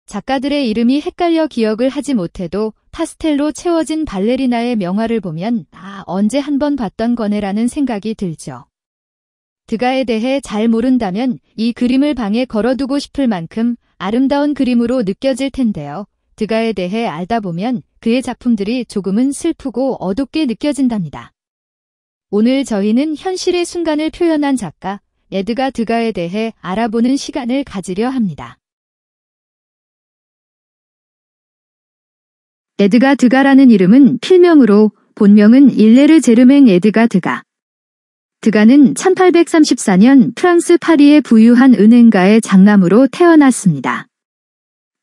작가들의 이름이 헷갈려 기억을 하지 못해도 파스텔로 채워진 발레리나의 명화를 보면 언제 한번 봤던 거네라는 생각이 들죠. 드가에 대해 잘 모른다면 이 그림을 방에 걸어두고 싶을 만큼 아름다운 그림으로 느껴질 텐데요. 드가에 대해 알다 보면 그의 작품들이 조금은 슬프고 어둡게 느껴진답니다. 오늘 저희는 현실의 순간을 표현한 작가 에드가 드가에 대해 알아보는 시간을 가지려 합니다. 에드가 드가라는 이름은 필명으로 본명은 일레르 제르맹 에드가 드가. 드가는 1834년 프랑스 파리의 부유한 은행가의 장남으로 태어났습니다.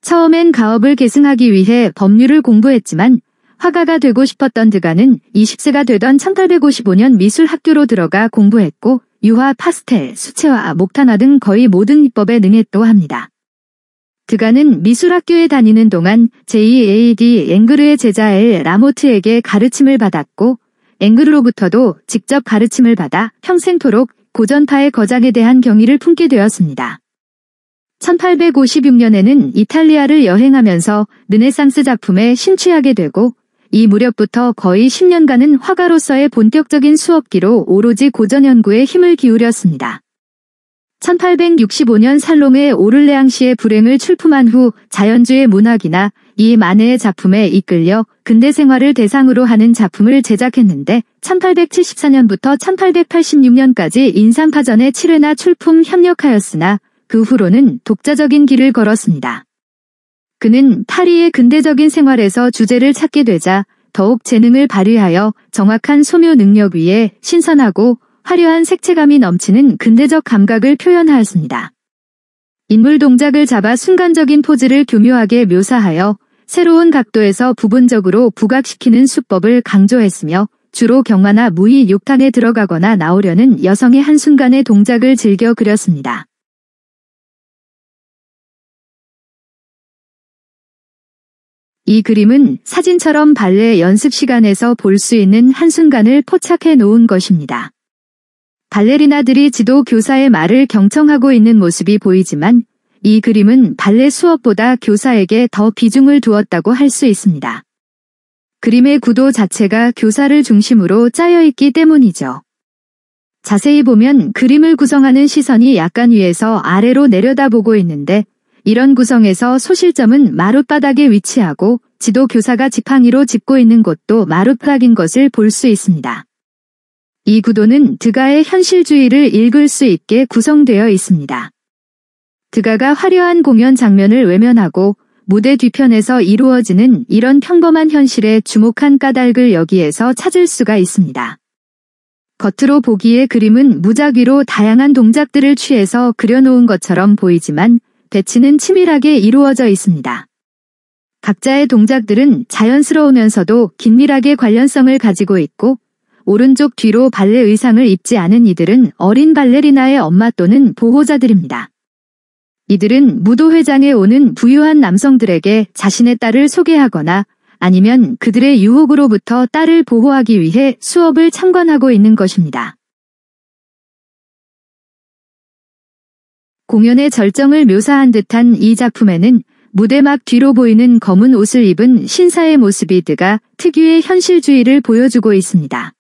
처음엔 가업을 계승하기 위해 법률을 공부했지만 화가가 되고 싶었던 드가는 20세가 되던 1855년 미술학교로 들어가 공부했고 유화, 파스텔, 수채화, 목탄화 등 거의 모든 기법에 능했도 합니다. 드가는 미술학교에 다니는 동안 J.A.D. 앵그르의 제자 엘 라모트에게 가르침을 받았고 앵그르로부터도 직접 가르침을 받아 평생토록 고전파의 거장에 대한 경의를 품게 되었습니다. 1856년에는 이탈리아를 여행하면서 르네상스 작품에 심취하게 되고 이 무렵부터 거의 10년간은 화가로서의 본격적인 수업기로 오로지 고전 연구에 힘을 기울였습니다. 1865년 살롱의 오를레앙시의 불행을 출품한 후 자연주의 문학이나 이 만해의 작품에 이끌려 근대 생활을 대상으로 하는 작품을 제작했는데 1874년부터 1886년까지 인삼파전에 7회나 출품 협력하였으나 그 후로는 독자적인 길을 걸었습니다. 그는 파리의 근대적인 생활에서 주제를 찾게 되자 더욱 재능을 발휘하여 정확한 소묘 능력 위에 신선하고 화려한 색채감이 넘치는 근대적 감각을 표현하였습니다. 인물 동작을 잡아 순간적인 포즈를 교묘하게 묘사하여 새로운 각도에서 부분적으로 부각시키는 수법을 강조했으며 주로 경마나 무의 욕탕에 들어가거나 나오려는 여성의 한순간의 동작을 즐겨 그렸습니다. 이 그림은 사진처럼 발레 연습 시간에서 볼 수 있는 한순간을 포착해 놓은 것입니다. 발레리나들이 지도 교사의 말을 경청하고 있는 모습이 보이지만 이 그림은 발레 수업보다 교사에게 더 비중을 두었다고 할 수 있습니다. 그림의 구도 자체가 교사를 중심으로 짜여 있기 때문이죠. 자세히 보면 그림을 구성하는 시선이 약간 위에서 아래로 내려다보고 있는데 이런 구성에서 소실점은 마룻바닥에 위치하고 지도 교사가 지팡이로 짚고 있는 곳도 마룻바닥인 것을 볼 수 있습니다. 이 구도는 드가의 현실주의를 읽을 수 있게 구성되어 있습니다. 드가가 화려한 공연 장면을 외면하고 무대 뒤편에서 이루어지는 이런 평범한 현실에 주목한 까닭을 여기에서 찾을 수가 있습니다. 겉으로 보기에 그림은 무작위로 다양한 동작들을 취해서 그려놓은 것처럼 보이지만 배치는 치밀하게 이루어져 있습니다. 각자의 동작들은 자연스러우면서도 긴밀하게 관련성을 가지고 있고 오른쪽 뒤로 발레 의상을 입지 않은 이들은 어린 발레리나의 엄마 또는 보호자들입니다. 이들은 무도회장에 오는 부유한 남성들에게 자신의 딸을 소개하거나 아니면 그들의 유혹으로부터 딸을 보호하기 위해 수업을 참관하고 있는 것입니다. 공연의 절정을 묘사한 듯한 이 작품에는 무대막 뒤로 보이는 검은 옷을 입은 신사의 모습이 드가 특유의 현실주의를 보여주고 있습니다.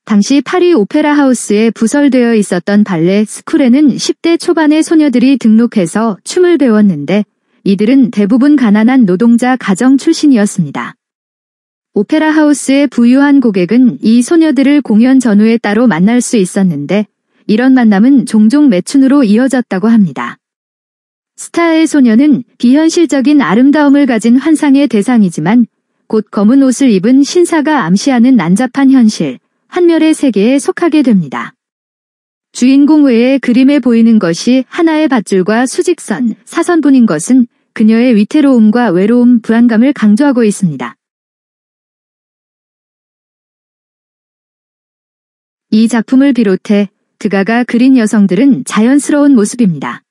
당시 파리 오페라 하우스에 부설되어 있었던 발레 스쿨에는 10대 초반의 소녀들이 등록해서 춤을 배웠는데 이들은 대부분 가난한 노동자 가정 출신이었습니다. 오페라 하우스의 부유한 고객은 이 소녀들을 공연 전후에 따로 만날 수 있었는데 이런 만남은 종종 매춘으로 이어졌다고 합니다. 스타의 소녀는 비현실적인 아름다움을 가진 환상의 대상이지만 곧 검은 옷을 입은 신사가 암시하는 난잡한 현실, 환멸의 세계에 속하게 됩니다. 주인공 외에 그림에 보이는 것이 하나의 밧줄과 수직선, 사선분인 것은 그녀의 위태로움과 외로움, 불안감을 강조하고 있습니다. 이 작품을 비롯해 드가가 그린 여성들은 자연스러운 모습입니다.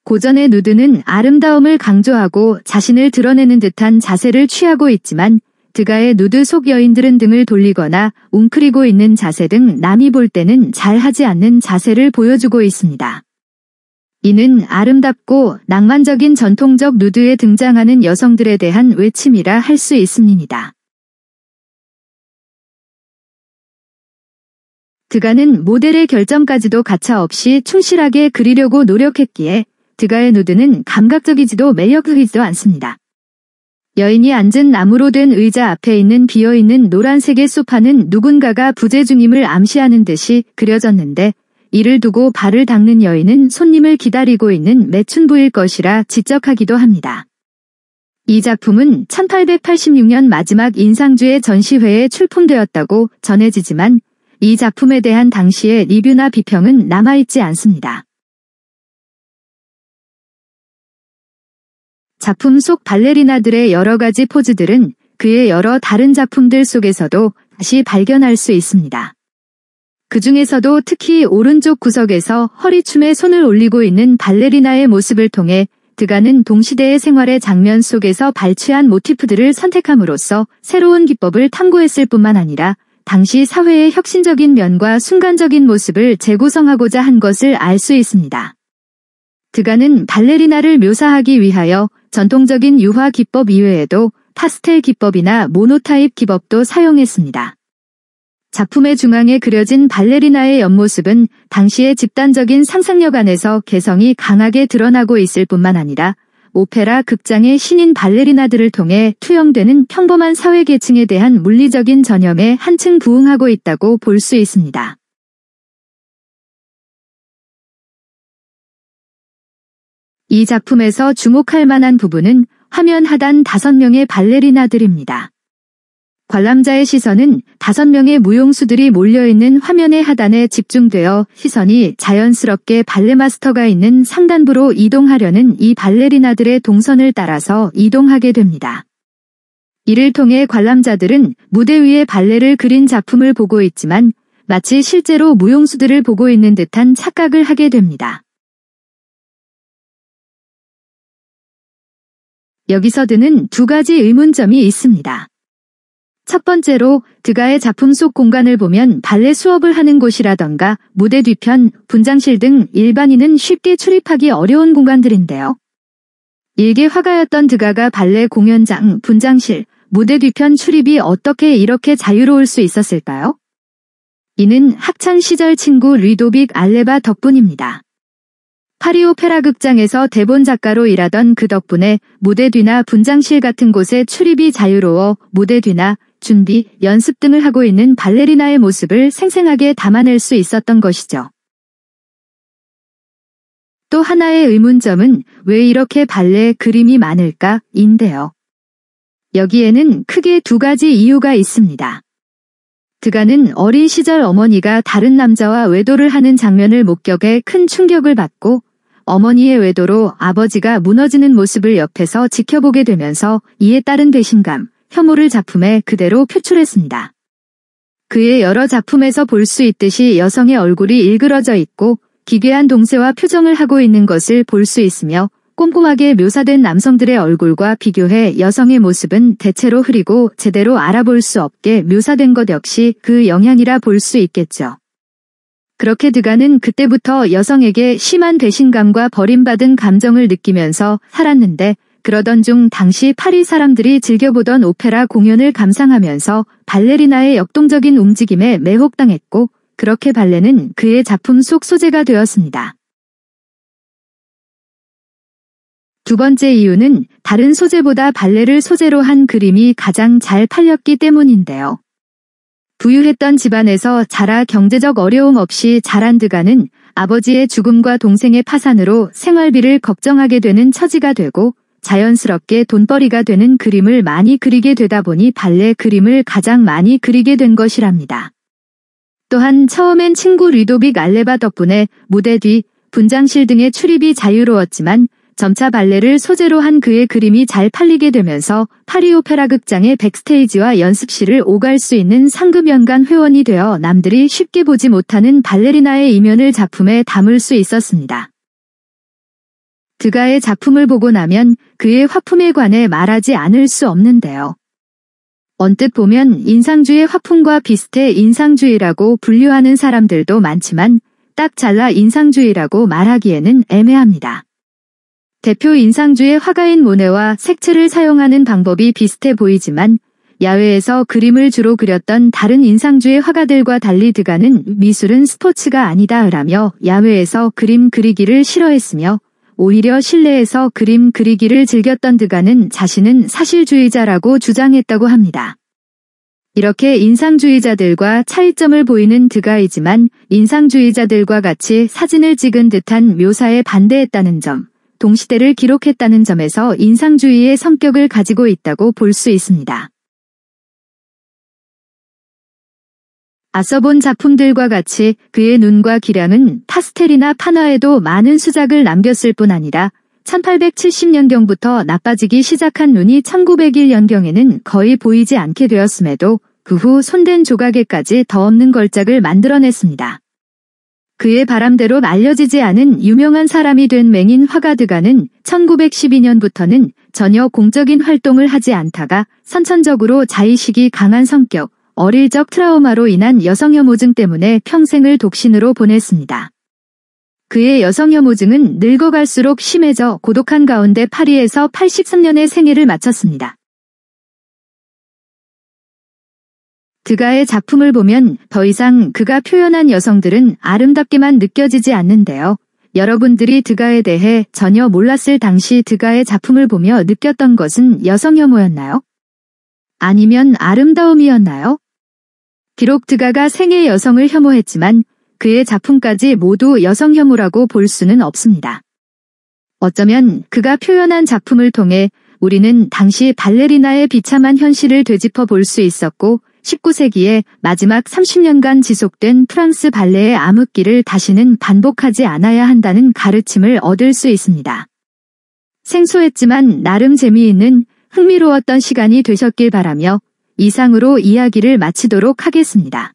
고전의 누드는 아름다움을 강조하고 자신을 드러내는 듯한 자세를 취하고 있지만 드가의 누드 속 여인들은 등을 돌리거나 웅크리고 있는 자세 등 남이 볼 때는 잘하지 않는 자세를 보여주고 있습니다. 이는 아름답고 낭만적인 전통적 누드에 등장하는 여성들에 대한 외침이라 할 수 있습니다. 드가는 모델의 결점까지도 가차없이 충실하게 그리려고 노력했기에 드가의 누드는 감각적이지도 매력적이지도 않습니다. 여인이 앉은 나무로 된 의자 앞에 있는 비어있는 노란색의 소파는 누군가가 부재 중임을 암시하는 듯이 그려졌는데 이를 두고 발을 닦는 여인은 손님을 기다리고 있는 매춘부일 것이라 지적하기도 합니다. 이 작품은 1886년 마지막 인상주의 전시회에 출품되었다고 전해지지만 이 작품에 대한 당시의 리뷰나 비평은 남아있지 않습니다. 작품 속 발레리나들의 여러 가지 포즈들은 그의 여러 다른 작품들 속에서도 다시 발견할 수 있습니다. 그 중에서도 특히 오른쪽 구석에서 허리춤에 손을 올리고 있는 발레리나의 모습을 통해 드가는 동시대의 생활의 장면 속에서 발췌한 모티프들을 선택함으로써 새로운 기법을 탐구했을 뿐만 아니라 당시 사회의 혁신적인 면과 순간적인 모습을 재구성하고자 한 것을 알 수 있습니다. 드가는 발레리나를 묘사하기 위하여 전통적인 유화 기법 이외에도 파스텔 기법이나 모노타입 기법도 사용했습니다. 작품의 중앙에 그려진 발레리나의 옆모습은 당시의 집단적인 상상력 안에서 개성이 강하게 드러나고 있을 뿐만 아니라 오페라 극장의 신인 발레리나들을 통해 투영되는 평범한 사회계층에 대한 물리적인 전염에 한층 부응하고 있다고 볼 수 있습니다. 이 작품에서 주목할 만한 부분은 화면 하단 5명의 발레리나들입니다. 관람자의 시선은 5명의 무용수들이 몰려있는 화면의 하단에 집중되어 시선이 자연스럽게 발레 마스터가 있는 상단부로 이동하려는 이 발레리나들의 동선을 따라서 이동하게 됩니다. 이를 통해 관람자들은 무대 위에 발레를 그린 작품을 보고 있지만 마치 실제로 무용수들을 보고 있는 듯한 착각을 하게 됩니다. 여기서 드는 2가지 의문점이 있습니다. 첫 번째로 드가의 작품 속 공간을 보면 발레 수업을 하는 곳이라던가 무대 뒤편, 분장실 등 일반인은 쉽게 출입하기 어려운 공간들인데요. 일개 화가였던 드가가 발레 공연장, 분장실, 무대 뒤편 출입이 어떻게 이렇게 자유로울 수 있었을까요? 이는 학창시절 친구 류도빅 알레바 덕분입니다. 파리 오페라 극장에서 대본 작가로 일하던 그 덕분에 무대 뒤나 분장실 같은 곳에 출입이 자유로워 무대 뒤나 준비, 연습 등을 하고 있는 발레리나의 모습을 생생하게 담아낼 수 있었던 것이죠. 또 하나의 의문점은 왜 이렇게 발레 그림이 많을까?인데요. 여기에는 크게 2가지 이유가 있습니다. 드가는 어린 시절 어머니가 다른 남자와 외도를 하는 장면을 목격해 큰 충격을 받고 어머니의 외도로 아버지가 무너지는 모습을 옆에서 지켜보게 되면서 이에 따른 배신감, 혐오를 작품에 그대로 표출했습니다. 그의 여러 작품에서 볼 수 있듯이 여성의 얼굴이 일그러져 있고 기괴한 동세와 표정을 하고 있는 것을 볼 수 있으며 꼼꼼하게 묘사된 남성들의 얼굴과 비교해 여성의 모습은 대체로 흐리고 제대로 알아볼 수 없게 묘사된 것 역시 그 영향이라 볼 수 있겠죠. 그렇게 드가는 그때부터 여성에게 심한 배신감과 버림받은 감정을 느끼면서 살았는데 그러던 중 당시 파리 사람들이 즐겨보던 오페라 공연을 감상하면서 발레리나의 역동적인 움직임에 매혹당했고 그렇게 발레는 그의 작품 속 소재가 되었습니다. 2번째 이유는 다른 소재보다 발레를 소재로 한 그림이 가장 잘 팔렸기 때문인데요. 부유했던 집안에서 자라 경제적 어려움 없이 자란 드가는 아버지의 죽음과 동생의 파산으로 생활비를 걱정하게 되는 처지가 되고 자연스럽게 돈벌이가 되는 그림을 많이 그리게 되다 보니 발레 그림을 가장 많이 그리게 된 것이랍니다. 또한 처음엔 친구 류도빅 알레바 덕분에 무대 뒤, 분장실 등의 출입이 자유로웠지만 점차 발레를 소재로 한 그의 그림이 잘 팔리게 되면서 파리 오페라 극장의 백스테이지와 연습실을 오갈 수 있는 상급 연간 회원이 되어 남들이 쉽게 보지 못하는 발레리나의 이면을 작품에 담을 수 있었습니다. 드가의 작품을 보고 나면 그의 화품에 관해 말하지 않을 수 없는데요. 언뜻 보면 인상주의 화풍과 비슷해 인상주의라고 분류하는 사람들도 많지만 딱 잘라 인상주의라고 말하기에는 애매합니다. 대표 인상주의 화가인 모네와 색채를 사용하는 방법이 비슷해 보이지만 야외에서 그림을 주로 그렸던 다른 인상주의 화가들과 달리 드가는 미술은 스포츠가 아니다라며 야외에서 그림 그리기를 싫어했으며 오히려 실내에서 그림 그리기를 즐겼던 드가는 자신은 사실주의자라고 주장했다고 합니다. 이렇게 인상주의자들과 차이점을 보이는 드가이지만 인상주의자들과 같이 사진을 찍은 듯한 묘사에 반대했다는 점, 동시대를 기록했다는 점에서 인상주의의 성격을 가지고 있다고 볼 수 있습니다. 앞서 본 작품들과 같이 그의 눈과 기량은 파스텔이나 판화에도 많은 수작을 남겼을 뿐 아니라 1870년경부터 나빠지기 시작한 눈이 1901년경에는 거의 보이지 않게 되었음에도 그 후 손댄 조각에까지 더 없는 걸작을 만들어냈습니다. 그의 바람대로 알려지지 않은 유명한 사람이 된 맹인 화가 드가는 1912년부터는 전혀 공적인 활동을 하지 않다가 선천적으로 자의식이 강한 성격, 어릴 적 트라우마로 인한 여성혐오증 때문에 평생을 독신으로 보냈습니다. 그의 여성혐오증은 늙어갈수록 심해져 고독한 가운데 파리에서 83년에 생애를 마쳤습니다. 드가의 작품을 보면 더 이상 그가 표현한 여성들은 아름답게만 느껴지지 않는데요. 여러분들이 드가에 대해 전혀 몰랐을 당시 드가의 작품을 보며 느꼈던 것은 여성혐오였나요? 아니면 아름다움이었나요? 비록 드가가 생애 여성을 혐오했지만 그의 작품까지 모두 여성 혐오라고 볼 수는 없습니다. 어쩌면 그가 표현한 작품을 통해 우리는 당시 발레리나의 비참한 현실을 되짚어 볼 수 있었고 19세기의 마지막 30년간 지속된 프랑스 발레의 암흑기를 다시는 반복하지 않아야 한다는 가르침을 얻을 수 있습니다. 생소했지만 나름 재미있는 흥미로웠던 시간이 되셨길 바라며 이상으로 이야기를 마치도록 하겠습니다.